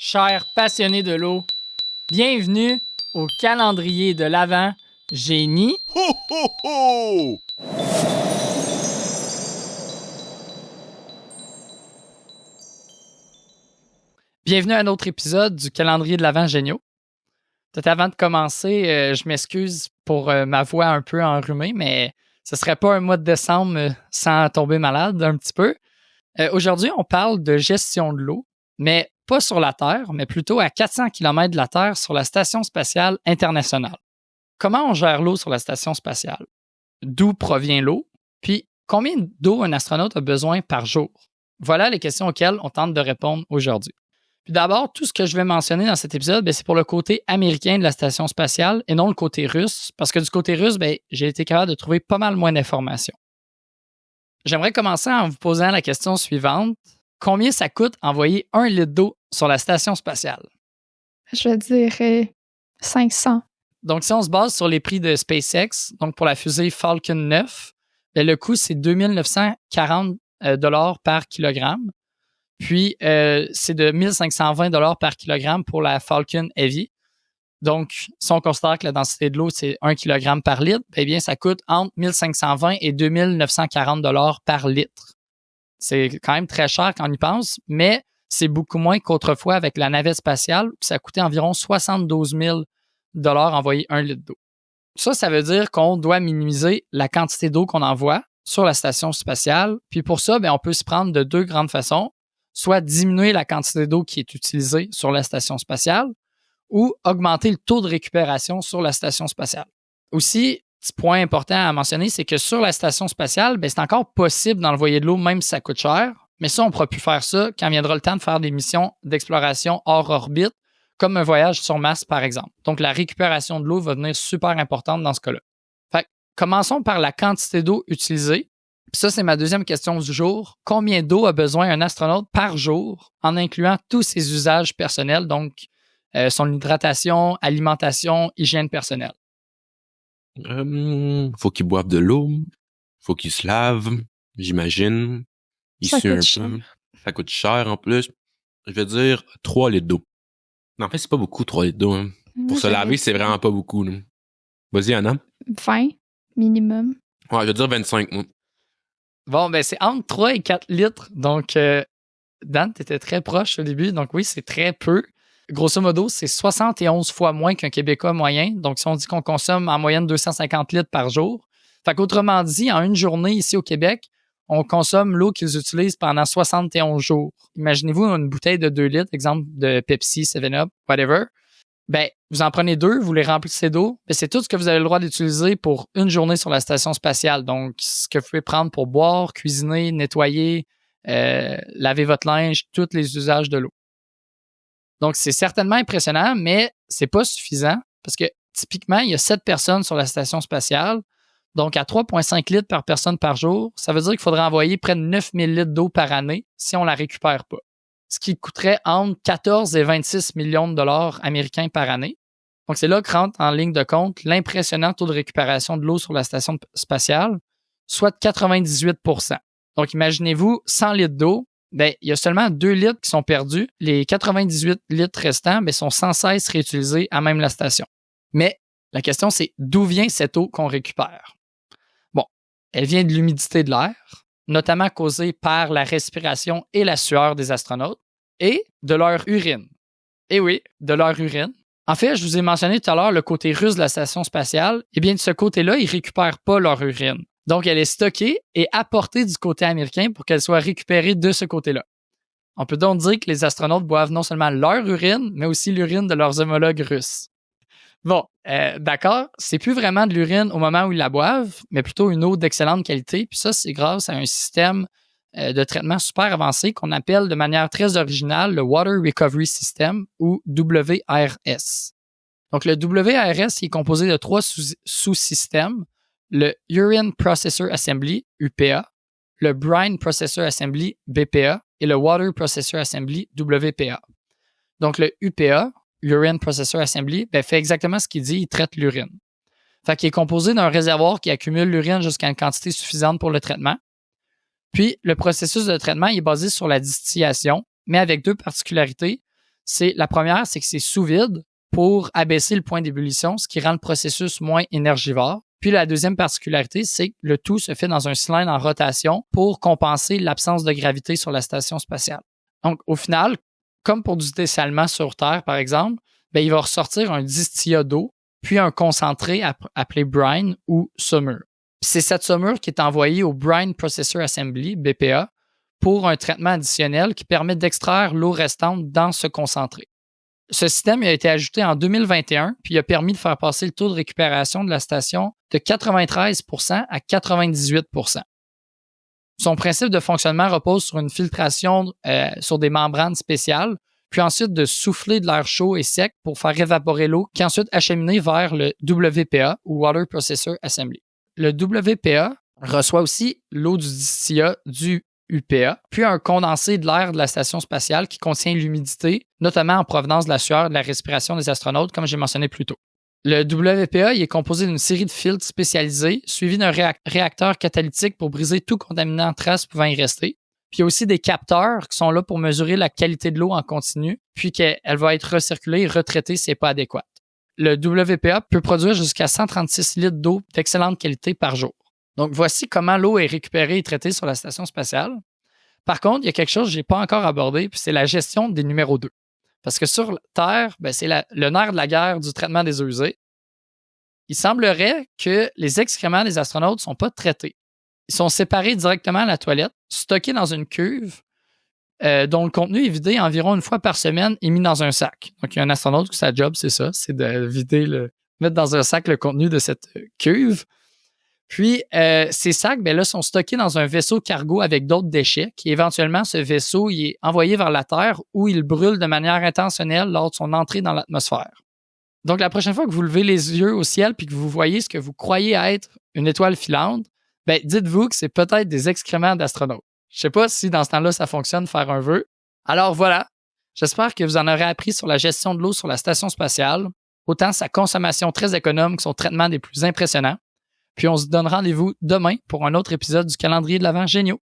chers passionnés de l'eau, bienvenue au calendrier de l'Avent Génie. Ho, ho, ho! Bienvenue à un autre épisode du calendrier de l'Avent Géniaux. Peut-être avant de commencer, je m'excuse pour ma voix un peu enrhumée, mais ce serait pas un mois de décembre sans tomber malade un petit peu. Aujourd'hui, on parle de gestion de l'eau, mais pas sur la Terre, mais plutôt à 400 km de la Terre sur la Station spatiale internationale. Comment on gère l'eau sur la Station spatiale? D'où provient l'eau? Puis, combien d'eau un astronaute a besoin par jour? Voilà les questions auxquelles on tente de répondre aujourd'hui. Puis d'abord, tout ce que je vais mentionner dans cet épisode, c'est pour le côté américain de la Station spatiale et non le côté russe, parce que du côté russe, j'ai été capable de trouver pas mal moins d'informations. J'aimerais commencer en vous posant la question suivante. Combien ça coûte envoyer 1 litre d'eau sur la Station spatiale? Je dirais 500. Donc, si on se base sur les prix de SpaceX, donc pour la fusée Falcon 9, le coût, c'est 2940 $ par kilogramme. Puis, c'est de 1520 $ par kilogramme pour la Falcon Heavy. Donc, si on considère que la densité de l'eau, c'est 1 kg par litre, bien, ça coûte entre 1520 et 2940 $ par litre. C'est quand même très cher quand on y pense, mais c'est beaucoup moins qu'autrefois avec la navette spatiale, où ça coûtait environ 72 000 $ envoyer 1 litre d'eau. Ça veut dire qu'on doit minimiser la quantité d'eau qu'on envoie sur la station spatiale. Puis pour ça, on peut se prendre de deux grandes façons. Soit diminuer la quantité d'eau qui est utilisée sur la station spatiale ou augmenter le taux de récupération sur la station spatiale. Aussi, petit point important à mentionner, c'est que sur la station spatiale, c'est encore possible d'envoyer de l'eau même si ça coûte cher. Mais ça, on ne pourra plus faire ça quand viendra le temps de faire des missions d'exploration hors orbite, comme un voyage sur Mars, par exemple. Donc, la récupération de l'eau va devenir super importante dans ce cas-là. Fait, commençons par la quantité d'eau utilisée. Puis ça, c'est ma deuxième question du jour. Combien d'eau a besoin un astronaute par jour en incluant tous ses usages personnels, donc son hydratation, alimentation, hygiène personnelle? Faut qu'il boive de l'eau, faut qu'il se lave, j'imagine. Il Ça sue un coûte cher. peu. Ça coûte cher en plus. Je vais dire 3 litres d'eau. En fait, c'est pas beaucoup 3 litres d'eau. Hein. Pour se laver, c'est vraiment pas beaucoup. Là. Vas-y, Anna. 20 minimum. Ouais, je vais dire 25, moi. Bon, c'est entre 3 et 4 litres. Donc, Dan, tu étais très proche au début. Donc oui, c'est très peu. Grosso modo, c'est 71 fois moins qu'un Québécois moyen. Donc, si on dit qu'on consomme en moyenne 250 litres par jour, fait qu'autrement dit, en une journée ici au Québec, on consomme l'eau qu'ils utilisent pendant 71 jours. Imaginez-vous une bouteille de 2 litres, exemple de Pepsi, 7-Up, whatever. Vous en prenez 2, vous les remplissez d'eau. C'est tout ce que vous avez le droit d'utiliser pour une journée sur la station spatiale. Donc, ce que vous pouvez prendre pour boire, cuisiner, nettoyer, laver votre linge, tous les usages de l'eau. Donc, c'est certainement impressionnant, mais c'est pas suffisant parce que typiquement, il y a 7 personnes sur la station spatiale. Donc, à 3,5 litres par personne par jour, ça veut dire qu'il faudrait envoyer près de 9000 litres d'eau par année si on la récupère pas. Ce qui coûterait entre 14 et 26 millions de dollars américains par année. Donc, c'est là que rentre en ligne de compte l'impressionnant taux de récupération de l'eau sur la station spatiale, soit de 98%. Donc, imaginez-vous 100 litres d'eau, il y a seulement 2 litres qui sont perdus. Les 98 litres restants sont sans cesse réutilisés à même la station. Mais la question, c'est d'où vient cette eau qu'on récupère? Bon, elle vient de l'humidité de l'air, notamment causée par la respiration et la sueur des astronautes, et de leur urine. Et oui, de leur urine. En fait, je vous ai mentionné tout à l'heure le côté russe de la station spatiale. Eh bien, de ce côté-là, ils ne récupèrent pas leur urine. Donc, elle est stockée et apportée du côté américain pour qu'elle soit récupérée de ce côté-là. On peut donc dire que les astronautes boivent non seulement leur urine, mais aussi l'urine de leurs homologues russes. Bon, d'accord, c'est plus vraiment de l'urine au moment où ils la boivent, mais plutôt une eau d'excellente qualité. Puis ça, c'est grâce à un système de traitement super avancé qu'on appelle de manière très originale le Water Recovery System ou WRS. Donc, le WRS il est composé de 3 sous-systèmes, le Urine Processor Assembly, UPA, le Brine Processor Assembly, BPA, et le Water Processor Assembly, WPA. Donc, le UPA, Urine Processor Assembly, fait exactement ce qu'il dit, il traite l'urine. Fait qu'il est composé d'un réservoir qui accumule l'urine jusqu'à une quantité suffisante pour le traitement. Puis, le processus de traitement il est basé sur la distillation, mais avec 2 particularités. La première, c'est que c'est sous vide pour abaisser le point d'ébullition, ce qui rend le processus moins énergivore. Puis la deuxième particularité, c'est que le tout se fait dans un cylindre en rotation pour compenser l'absence de gravité sur la station spatiale. Donc, au final, comme pour du dessalement sur Terre, par exemple, il va ressortir un distillat d'eau, puis un concentré appelé brine ou saumure. C'est cette saumure qui est envoyée au Brine Processor Assembly, BPA, pour un traitement additionnel qui permet d'extraire l'eau restante dans ce concentré. Ce système a été ajouté en 2021, puis il a permis de faire passer le taux de récupération de la station de 93% à 98%. Son principe de fonctionnement repose sur une filtration sur des membranes spéciales, puis ensuite de souffler de l'air chaud et sec pour faire évaporer l'eau, qui est ensuite acheminée vers le WPA ou Water Processor Assembly. Le WPA reçoit aussi l'eau du distillat du UPA, puis un condensé de l'air de la station spatiale qui contient l'humidité, notamment en provenance de la sueur et de la respiration des astronautes, comme j'ai mentionné plus tôt. Le WPA il est composé d'une série de filtres spécialisés, suivi d'un réacteur catalytique pour briser tout contaminant en trace pouvant y rester. Puis il y a aussi des capteurs qui sont là pour mesurer la qualité de l'eau en continu, puis qu'elle va être recirculée et retraitée si elle n'est pas adéquate. Le WPA peut produire jusqu'à 136 litres d'eau d'excellente qualité par jour. Donc, voici comment l'eau est récupérée et traitée sur la station spatiale. Par contre, il y a quelque chose que je n'ai pas encore abordé, puis c'est la gestion des numéros 2. Parce que sur Terre, c'est le nerf de la guerre du traitement des eaux usées. Il semblerait que les excréments des astronautes ne sont pas traités. Ils sont séparés directement à la toilette, stockés dans une cuve, dont le contenu est vidé environ une fois par semaine et mis dans un sac. Donc, il y a un astronaute qui sa job, c'est ça, c'est de mettre dans un sac le contenu de cette cuve. Puis, ces sacs, là, sont stockés dans un vaisseau cargo avec d'autres déchets qui, éventuellement, ce vaisseau il est envoyé vers la Terre où il brûle de manière intentionnelle lors de son entrée dans l'atmosphère. Donc, la prochaine fois que vous levez les yeux au ciel puis que vous voyez ce que vous croyez être une étoile filante, dites-vous que c'est peut-être des excréments d'astronautes. Je sais pas si dans ce temps-là, ça fonctionne, faire un vœu. Alors voilà, j'espère que vous en aurez appris sur la gestion de l'eau sur la station spatiale, autant sa consommation très économe que son traitement des plus impressionnants. Puis on se donne rendez-vous demain pour un autre épisode du calendrier de l'Avent géniaux.